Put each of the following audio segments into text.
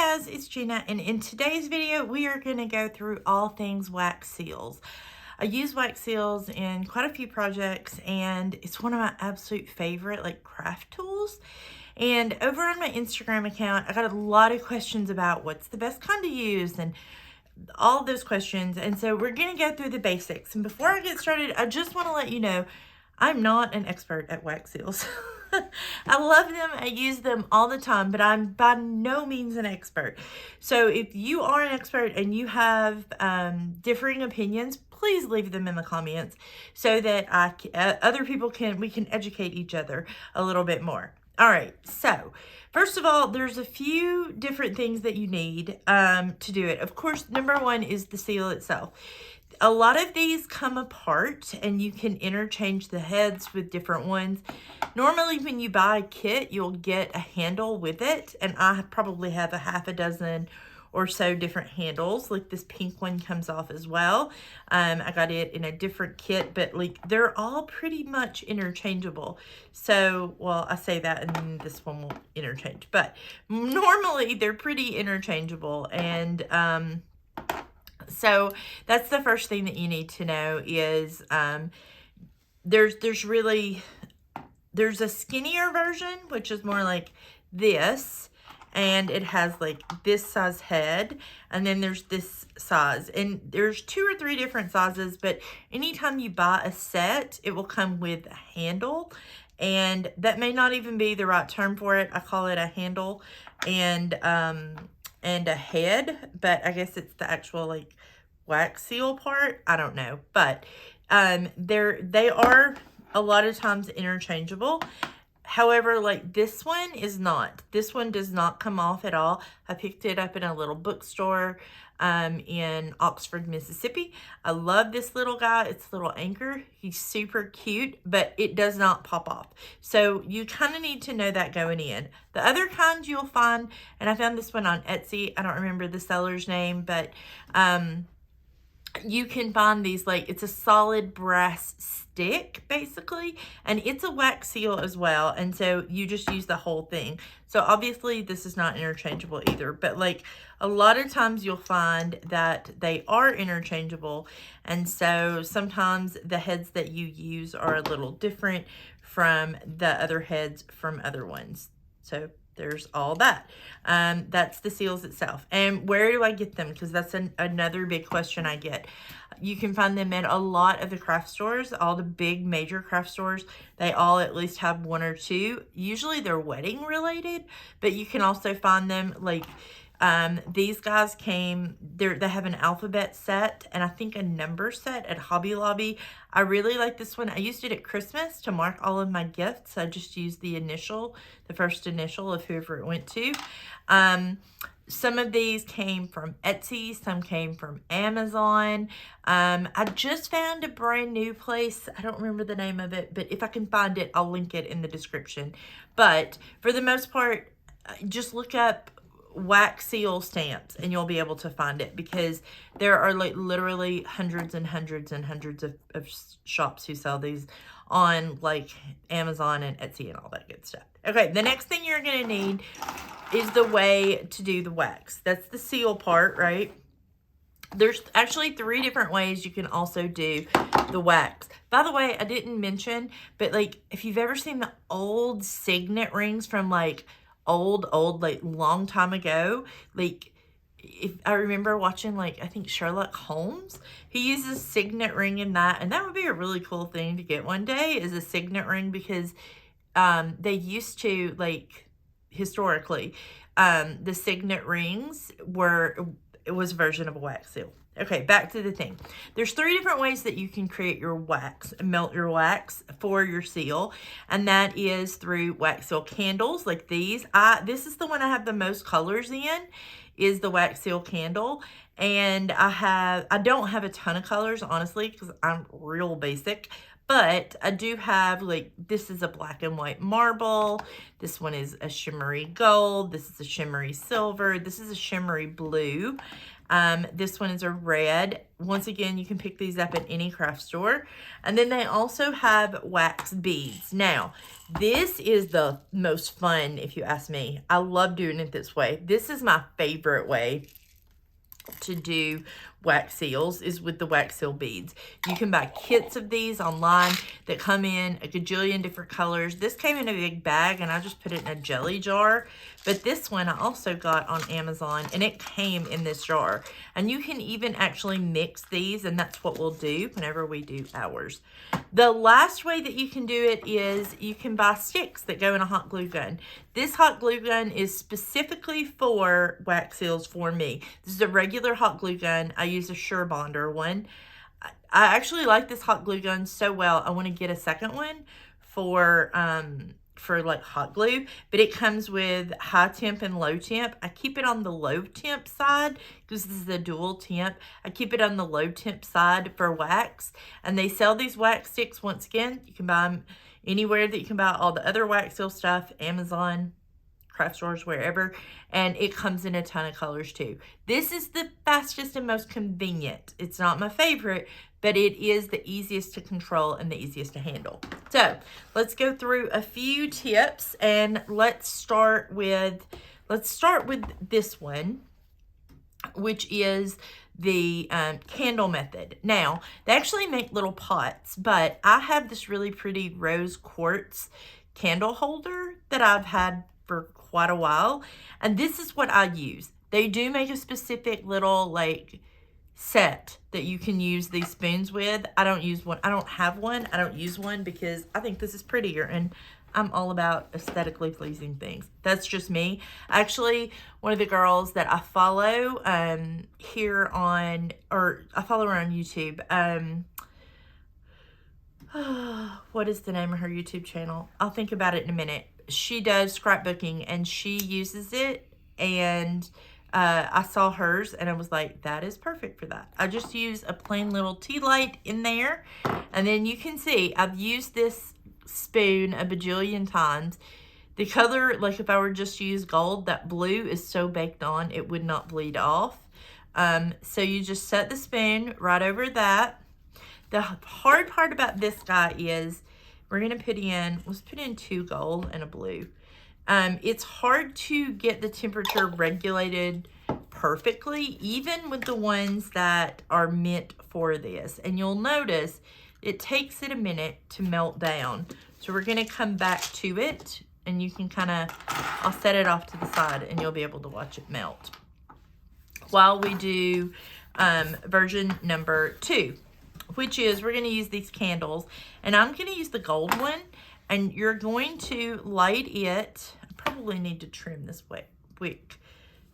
guys, it's Gina, and in today's video we are going to go through all things wax seals. I use wax seals in quite a few projects, and it's one of my absolute favorite craft tools. And over on my Instagram account I got a lot of questions about what's the best kind to use and all those questions, and so we're going to go through the basics. And before I get started, I just want to let you know I'm not an expert at wax seals. I love them, I use them all the time, but I'm by no means an expert. So if you are an expert and you have differing opinions, please leave them in the comments so that other people we can educate each other a little bit more. All right, so first of all, there's a few different things that you need to do it. Of course, number one is the seal itself. A lot of these come apart and you can interchange the heads with different ones. Normally when you buy a kit, you'll get a handle with it, and I probably have a half a dozen or so different handles. Like this pink one comes off as well. I got it in a different kit, but they're all pretty much interchangeable. So, well, I say that and then this one won't interchange, but normally they're pretty interchangeable. And so that's the first thing that you need to know is there's a skinnier version, which is more like this, and it has this size head, and then there's this size, and there's 2 or 3 different sizes, but anytime you buy a set, it will come with a handle, and that may not even be the right term for it. I call it a handle and a head, but I guess it's the actual wax seal part. I don't know, but they are a lot of times interchangeable. However, this one is not. This one does not come off at all. I picked it up in a little bookstore in Oxford, Mississippi. I love this little guy. It's a little anchor. He's super cute, but it does not pop off. So you kind of need to know that going in. The other kind you'll find, and I found this one on Etsy. I don't remember the seller's name, but you can find these, it's a solid brass stick basically, and it's a wax seal as well, and so you just use the whole thing. So obviously this is not interchangeable either, but a lot of times you'll find that they are interchangeable, and so sometimes the heads that you use are a little different from the other heads from other ones. So there's all that. That's the seals itself. And where do I get them? Because that's another big question I get. You can find them at a lot of the craft stores, all the big major craft stores. They all at least have 1 or 2. Usually they're wedding related, but you can also find them these guys they have an alphabet set and I think a number set at Hobby Lobby. I really like this one. I used it at Christmas to mark all of my gifts. I just used the first initial of whoever it went to. Some of these came from Etsy, some came from Amazon. I just found a brand new place. I don't remember the name of it, but if I can find it, I'll link it in the description. But for the most part, just look up wax seal stamps and you'll be able to find it, because there are literally hundreds and hundreds and hundreds of shops who sell these on Amazon and Etsy and all that good stuff. Okay, the next thing you're going to need is the way to do the wax. That's the seal part, right? There's actually 3 different ways you can also do the wax. By the way, I didn't mention, but if you've ever seen the old signet rings from old long time ago, if I remember watching I think Sherlock Holmes, he uses signet ring in that, and that would be a really cool thing to get one day, is a signet ring, because they used to historically the signet rings was a version of a wax seal. Okay, back to the thing. There's 3 different ways that you can create your wax, melt your wax for your seal, and that is through wax seal candles like these. This is the one I have the most colors in, is the wax seal candle, and I don't have a ton of colors, honestly, because I'm real basic, But I do have, like, this is a black and white marble. This one is a shimmery gold. This is a shimmery silver. This is a shimmery blue. This one is a red. Once again, you can pick these up at any craft store. And then they also have wax beads. Now, this is the most fun, if you ask me. I love doing it this way. This is my favorite way to do wax seals, is with the wax seal beads. You can buy kits of these online that come in a gajillion different colors. This came in a big bag and I just put it in a jelly jar. But this one I also got on Amazon and it came in this jar. And you can even actually mix these, and that's what we'll do whenever we do ours. The last way that you can do it is you can buy sticks that go in a hot glue gun. This hot glue gun is specifically for wax seals for me. This is a regular hot glue gun. I use a SureBonder one. I actually like this hot glue gun so well. I want to get a second one for like hot glue, but it comes with high temp and low temp. I keep it on the low temp side because this is a dual temp. I keep it on the low temp side for wax, and they sell these wax sticks. Once again, you can buy them anywhere that you can buy all the other wax seal stuff, Amazon, craft stores, wherever, and it comes in a ton of colors too. This is the fastest and most convenient. It's not my favorite, but it is the easiest to control and the easiest to handle. So let's go through a few tips, and let's start with this one, which is the candle method. Now, they actually make little pots, but I have this really pretty rose quartz candle holder that I've had for quite a while, and this is what I use. They do make a specific little like set that you can use these spoons with. I don't use one. I don't have one. I don't use one because I think this is prettier, and I'm all about aesthetically pleasing things. That's just me. Actually, one of the girls that I follow here on, or I follow her on YouTube. What is the name of her YouTube channel? I'll think about it in a minute. She does scrapbooking and she uses it, and I saw hers and I was like, that is perfect for that. I just use a plain little tea light in there, and then you can see I've used this spoon a bajillion times. The color, like if I were just to use gold, that blue is so baked on it would not bleed off. So you just set the spoon right over that. The hard part about this guy is we're going to put in, let's put in 2 gold and a blue. It's hard to get the temperature regulated perfectly, even with the ones that are meant for this. And you'll notice it takes it a minute to melt down. So we're going to come back to it, and you can kind of, I'll set it off to the side and you'll be able to watch it melt while we do version number 2, which is we're going to use these candles, and I'm going to use the gold one, and you're going to light it. I probably need to trim this wick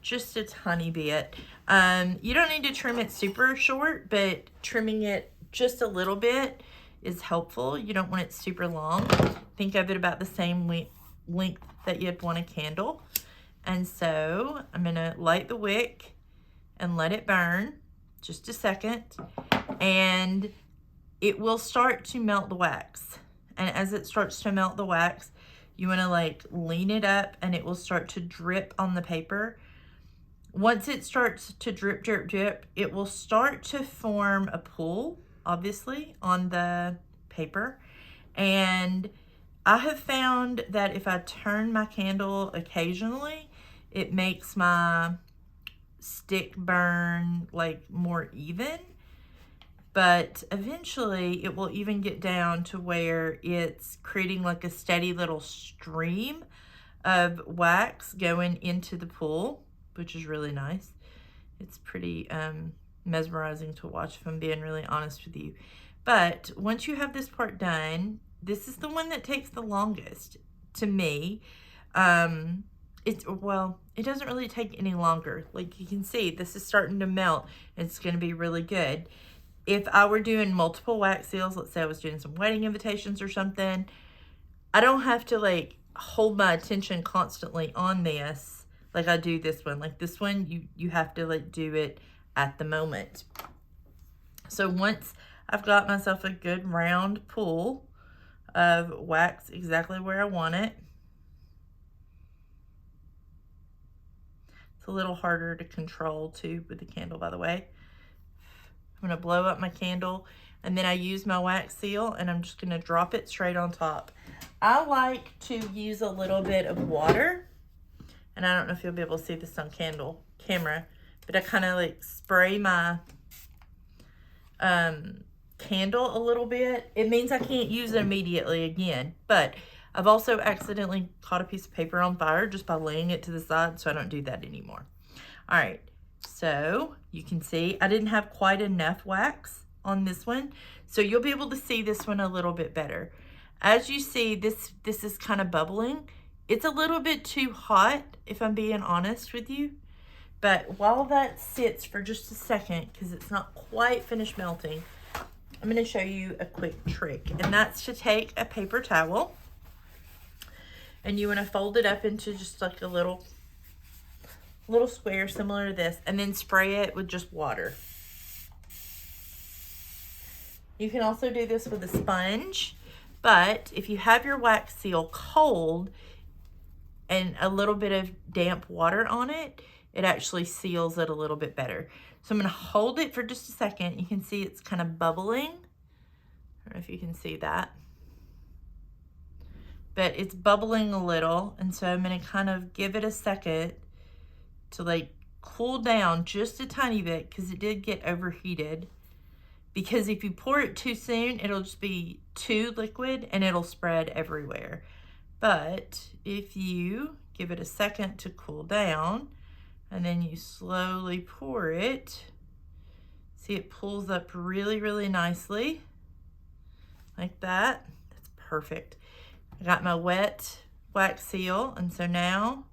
just a tiny bit. You don't need to trim it super short, but trimming it just a little bit is helpful. You don't want it super long. Think of it about the same length that you'd want a candle. And so I'm going to light the wick and let it burn just a second, and it will start to melt the wax. And as it starts to melt the wax, you want to like lean it up, and it will start to drip on the paper. Once it starts to drip, drip, drip, it will start to form a pool, obviously, on the paper. And I have found that if I turn my candle occasionally, it makes my stick burn like more even. But eventually it will even get down to where it's creating like a steady little stream of wax going into the pool, which is really nice. It's pretty mesmerizing to watch, if I'm being really honest with you. But once you have this part done, this is the one that takes the longest to me. It doesn't really take any longer. Like you can see, this is starting to melt. It's going to be really good. If I were doing multiple wax seals, let's say I was doing some wedding invitations or something, I don't have to like hold my attention constantly on this like I do this one. Like this one, you have to like do it at the moment. So once I've got myself a good round pool of wax exactly where I want it. It's a little harder to control too with the candle, by the way. I'm gonna blow up my candle, and then I use my wax seal, and I'm just gonna drop it straight on top. I like to use a little bit of water, and I don't know if you'll be able to see this on camera, but I kind of like spray my candle a little bit. It means I can't use it immediately again, but I've also accidentally caught a piece of paper on fire just by laying it to the side, so I don't do that anymore. All right, so you can see I didn't have quite enough wax on this one, so you'll be able to see this one a little bit better. As you see, this is kind of bubbling. It's a little bit too hot, if I'm being honest with you. But while that sits for just a second, because it's not quite finished melting, I'm going to show you a quick trick. And that's to take a paper towel, and you want to fold it up into just like a little square similar to this, and then spray it with just water. You can also do this with a sponge, but if you have your wax seal cold and a little bit of damp water on it, it actually seals it a little bit better. So I'm going to hold it for just a second. You can see it's kind of bubbling. I don't know if you can see that. But it's bubbling a little, and so I'm going to kind of give it a second to like cool down just a tiny bit, because it did get overheated. Because if you pour it too soon, it'll just be too liquid and it'll spread everywhere. But if you give it a second to cool down, and then you slowly pour it, see it pulls up really, really nicely, like that. That's perfect. I got my wet wax seal, and so now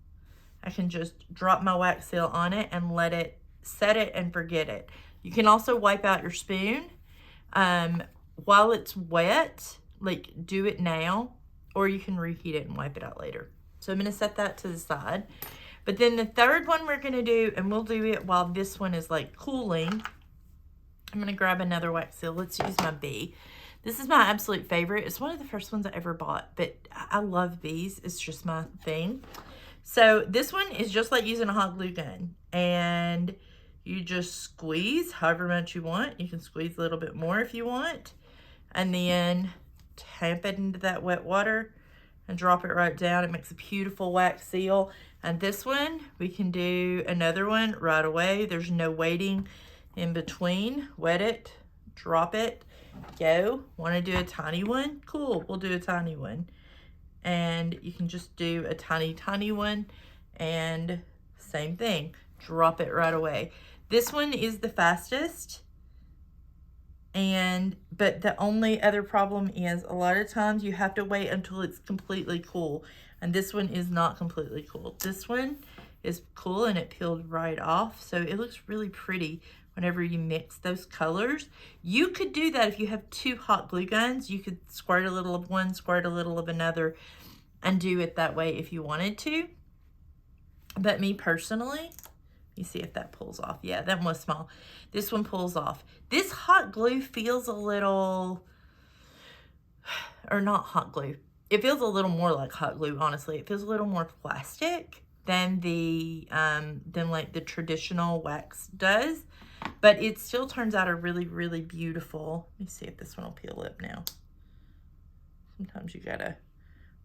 I can just drop my wax seal on it and let it set it and forget it. You can also wipe out your spoon while it's wet, like do it now, or you can reheat it and wipe it out later. So I'm going to set that to the side. But then the third one we're going to do, and we'll do it while this one is like cooling. I'm going to grab another wax seal. Let's use my bee. This is my absolute favorite. It's one of the first ones I ever bought, but I love bees. It's just my thing. So this one is just like using a hot glue gun, and you just squeeze however much you want. You can squeeze a little bit more if you want, and then tap it into that wet water and drop it right down. It makes a beautiful wax seal. And this one, we can do another one right away. There's no waiting in between. Wet it, drop it, go. Want to do a tiny one? Cool, we'll do a tiny one. And you can just do a tiny, tiny one, and same thing, drop it right away. This one is the fastest, but the only other problem is a lot of times you have to wait until it's completely cool, and this one is not completely cool. This one is cool and it peeled right off, so it looks really pretty whenever you mix those colors. You could do that if you have two hot glue guns. You could squirt a little of one, squirt a little of another, and do it that way if you wanted to. But me personally, let me see if that pulls off. Yeah, that one was small. This one pulls off. This hot glue feels a little, or not hot glue. It feels a little more like hot glue, honestly. It feels a little more plastic than like the traditional wax does. But it still turns out a really, really beautiful. Let me see if this one will peel up now. Sometimes you gotta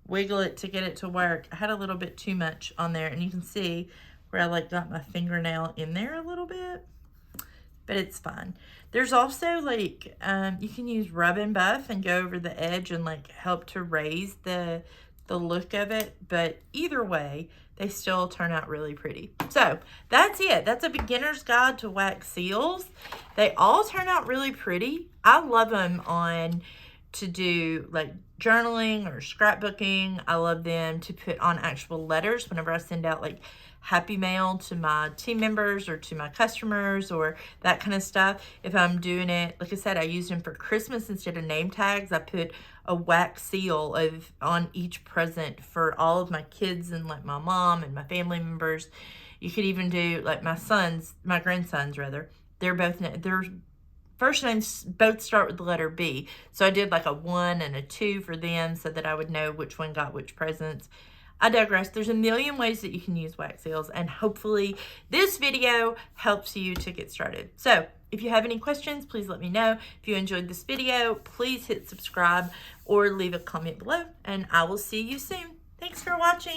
wiggle it to get it to work. I had a little bit too much on there, and you can see where I like got my fingernail in there a little bit, but it's fine. There's also like, you can use Rub and Buff and go over the edge and like help to raise the look of it, but either way, they still turn out really pretty. So that's it. That's a beginner's guide to wax seals. They all turn out really pretty. I love them to do like journaling or scrapbooking. I love them to put on actual letters whenever I send out like happy mail to my team members or to my customers or that kind of stuff. If I'm doing it, like I said, I used them for Christmas instead of name tags. I put a wax seal on each present for all of my kids and like my mom and my family members. You could even do like my grandsons rather. They're first names both start with the letter B. So I did like a 1 and a 2 for them so that I would know which one got which presents. I digress. There's a million ways that you can use wax seals, and hopefully this video helps you to get started. So if you have any questions, please let me know. If you enjoyed this video, please hit subscribe or leave a comment below, and I will see you soon. Thanks for watching.